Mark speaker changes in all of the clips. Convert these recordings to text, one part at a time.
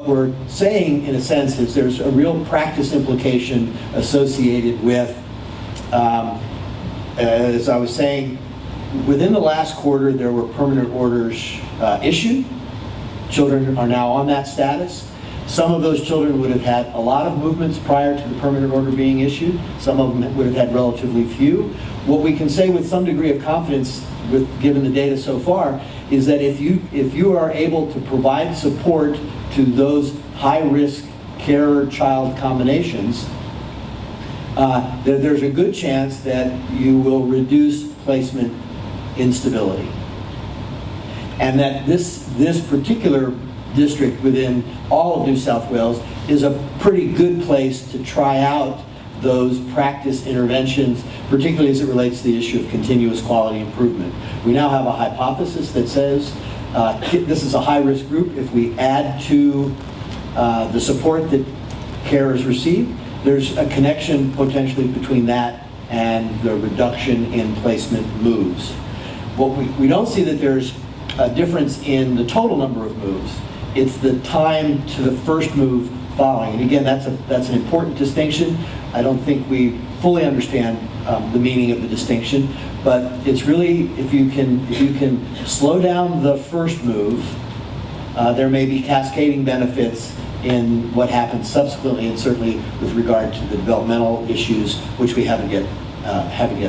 Speaker 1: we're saying, in a sense, is there's a real practice implication associated with, as I was saying, within the last quarter there were permanent orders issued. Children are now on that status. Some of those children would have had a lot of movements prior to the permanent order being issued. Some of them would have had relatively few. What we can say with some degree of confidence, given the data so far, is that if you are able to provide support to those high-risk carer-child combinations, there's a good chance that you will reduce placement instability. And that this particular district within all of New South Wales is a pretty good place to try out those practice interventions, particularly as it relates to the issue of continuous quality improvement. We now have a hypothesis that says this is a high-risk group. If we add to the support that carers receive, there's a connection potentially between that and the reduction in placement moves. What we don't see that there's a difference in the total number of moves. It's the time to the first move following. And again, that's an important distinction. I don't think we fully understand the meaning of the distinction, but it's really, if you can slow down the first move, there may be cascading benefits in what happens subsequently, and certainly with regard to the developmental issues, which we haven't yet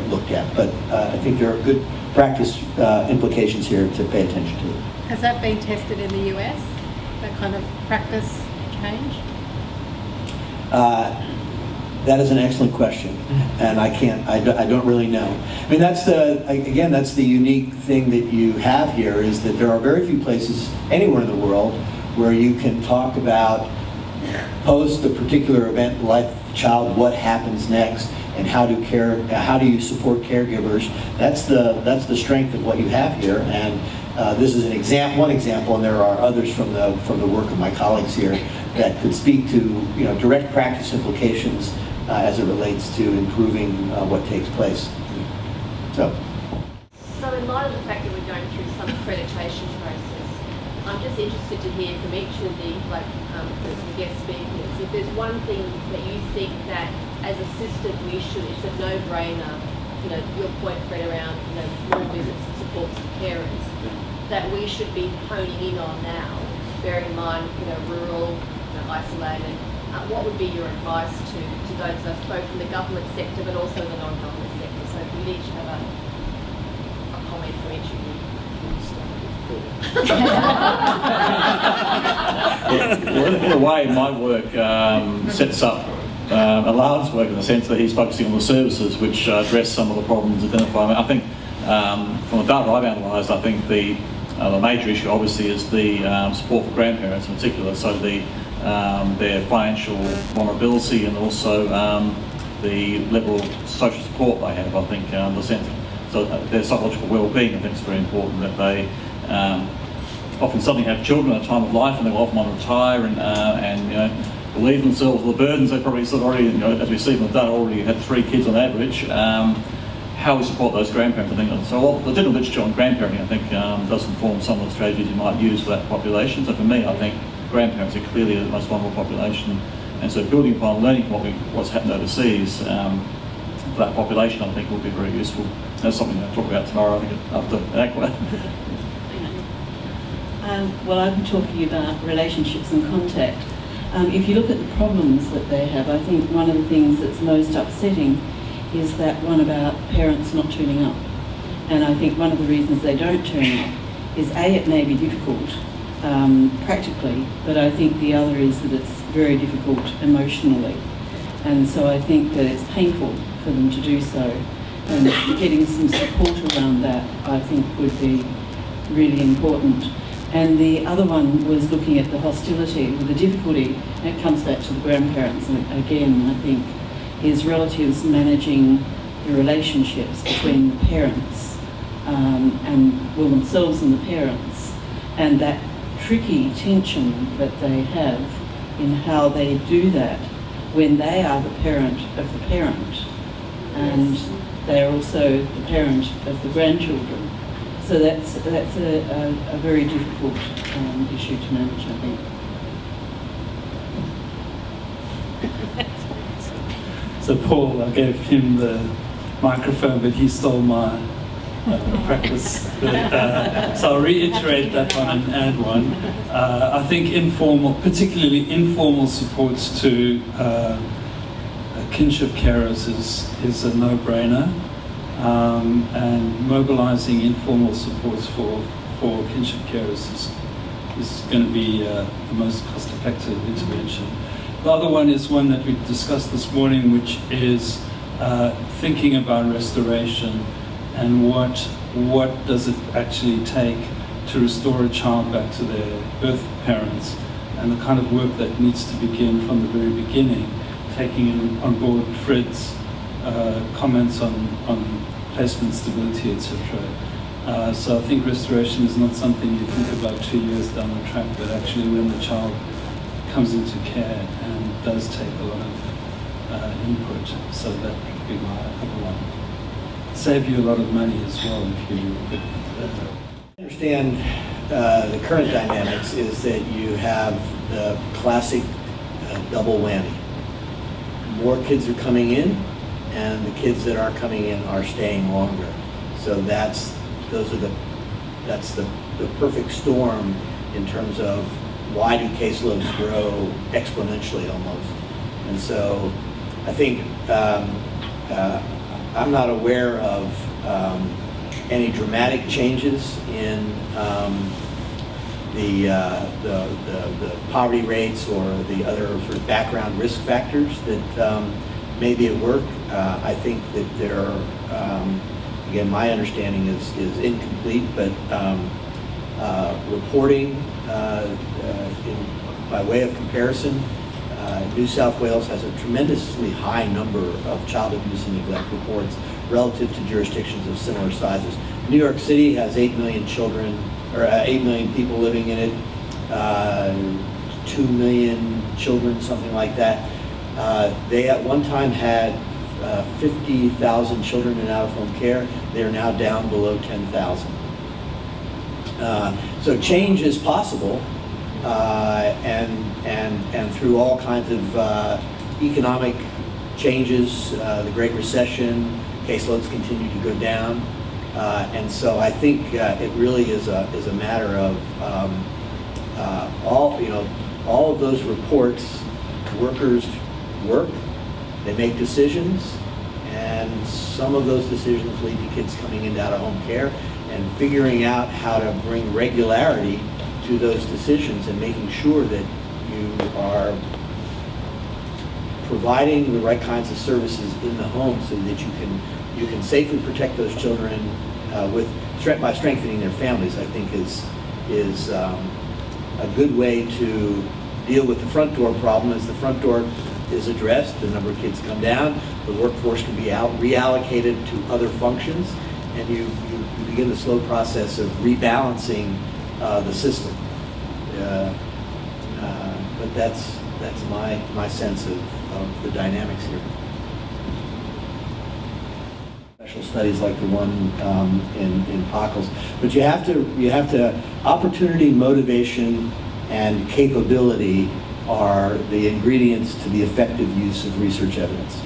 Speaker 1: looked at. But I think there are good practice implications here to pay attention to.
Speaker 2: Has that been tested in the US? That kind of practice change?
Speaker 1: That is an excellent question, and I don't really know. I mean, that's the unique thing that you have here, is that there are very few places anywhere in the world where you can talk about post a particular event in life of the child, what happens next, and how do you support caregivers. That's the strength of what you have here, and this is one example, and there are others from the work of my colleagues here that could speak to direct practice implications as it relates to improving what takes place. So
Speaker 3: in light of the fact that we're going through some accreditation process, I'm just interested to hear from each of the guest speakers, if there's one thing that you think that as a system it's a no-brainer, your point, Fred, around more visits and supports and carers, that we should be honing in on now, bearing in mind rural, isolated. What would be your advice to those of us, both from the government sector but also the non-government sector? So if we each have a comment from each of
Speaker 4: you. In a way, my work sets up Alan's work in the sense that he's focusing on the services which address some of the problems identified. I think from the data I've analysed, I think the major issue obviously is the support for grandparents in particular, so their financial vulnerability and also the level of social support they have. I think the sense, so their psychological well-being, I think, is very important. That they often suddenly have children at a time of life, and they often want to retire and relieve themselves of the burdens they probably sort of already, as we see from the data, already had 3 kids on average. How we support those grandparents, I think. So the general literature on grandparenting, I think, does inform some of the strategies you might use for that population. So for me, I think grandparents are clearly the most vulnerable population, and so building upon learning from what's happened overseas for that population, I think, will be very useful. That's something I'll talk about tomorrow, I think, after Aqua.
Speaker 5: Well, I'm talking about relationships and contact. If you look at the problems that they have, I think one of the things that's most upsetting is that one about parents not turning up. And I think one of the reasons they don't turn up is it may be difficult practically, but I think the other is that it's very difficult emotionally. And so I think that it's painful for them to do so. And getting some support around that, I think, would be really important. And the other one was looking at the hostility, the difficulty, and it comes back to the grandparents. And again, I think, is relatives managing the relationships between the parents and themselves and the parents, and that tricky tension that they have in how they do that when they are the parent of the parent, and they are also the parent of the grandchildren. So that's a very difficult issue to manage, I think.
Speaker 6: So Paul, I gave him the microphone, but he stole my practice. So I'll reiterate that one and add one. I think particularly informal supports to kinship carers is a no-brainer, and mobilising informal supports for kinship carers is going to be the most cost-effective intervention. The other one is one that we discussed this morning, which is thinking about restoration and what does it actually take to restore a child back to their birth parents, and the kind of work that needs to begin from the very beginning, taking on board Fred's comments on placement stability, etc. So I think restoration is not something you think about 2 years down the track, but actually when the child comes into care and does take a lot of input. So that would be my other one. Save you a lot of money as well if you
Speaker 1: understand the current dynamics is that you have the classic double whammy. More kids are coming in, and the kids that are coming in are staying longer. So that's the perfect storm in terms of why do caseloads grow exponentially almost. And so I think I'm not aware of any dramatic changes in the poverty rates or the other sort of background risk factors that may be at work. I think that there are, again, my understanding is incomplete, but reporting by way of comparison, New South Wales has a tremendously high number of child abuse and neglect reports relative to jurisdictions of similar sizes. New York City has 8 million children, or 8 million people living in it, 2 million children, something like that. They at one time had 50,000 children in out-of-home care. They are now down below 10,000. So change is possible, and through all kinds of economic changes, the Great Recession, caseloads continue to go down, and so I think it really is a matter of all of those reports. Workers work, they make decisions, and some of those decisions lead to kids coming into out-of-home care, and figuring out how to bring regularity to those decisions and making sure that you are providing the right kinds of services in the home so that you can safely protect those children by strengthening their families, I think is a good way to deal with the front door problem. As the front door is addressed, the number of kids come down, the workforce can be reallocated to other functions, and you begin the slow process of rebalancing the system. But that's my sense of the dynamics here. Special studies like the one in Pockels, but you have to opportunity, motivation, and capability are the ingredients to the effective use of research evidence.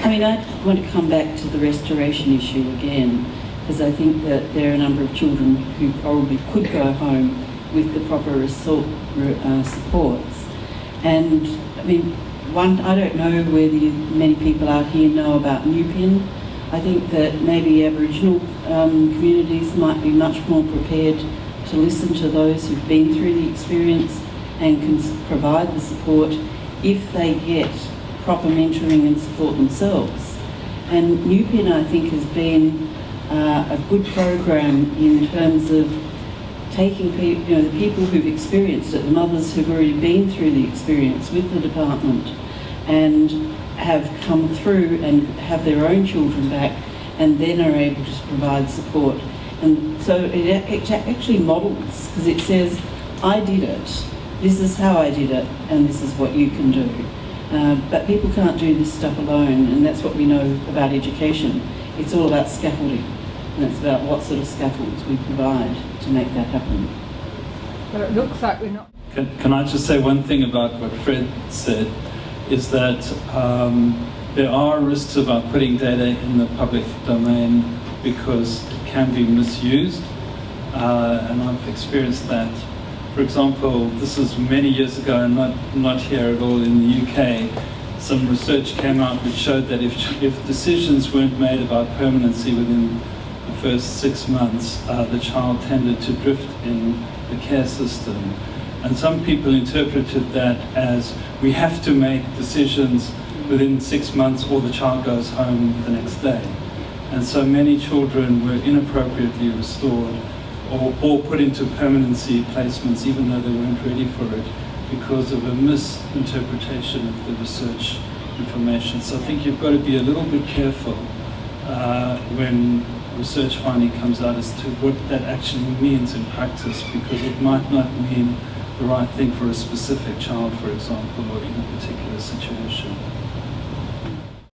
Speaker 5: I mean, I want to come back to the restoration issue again, because I think that there are a number of children who probably could go home with the proper supports. And I mean, I don't know whether many people out here know about Newpin. I think that maybe Aboriginal communities might be much more prepared to listen to those who've been through the experience and can provide the support if they get proper mentoring and support themselves. And Newpin, I think, has been a good program in terms of taking people, the people who've experienced it, the mothers who've already been through the experience with the department and have come through and have their own children back, and then are able to provide support. And so it actually models, because it says, I did it, this is how I did it, and this is what you can do. But people can't do this stuff alone, and that's what we know about education. It's all about scaffolding, and it's about what sort of scaffolds we provide to make that happen.
Speaker 2: But it looks like we're not.
Speaker 6: Can I just say one thing about what Fred said? is that there are risks about putting data in the public domain because it can be misused, and I've experienced that. For example, this is many years ago and not here at all in the UK. Some research came out which showed that if decisions weren't made about permanency within the first 6 months, the child tended to drift in the care system. And some people interpreted that as we have to make decisions within 6 months or the child goes home the next day. And so many children were inappropriately restored or put into permanency placements even though they weren't ready for it because of a misinterpretation of the research information. So I think you've got to be a little bit careful when research finding comes out as to what that actually means in practice, because it might not mean the right thing for a specific child, for example, or in a particular situation.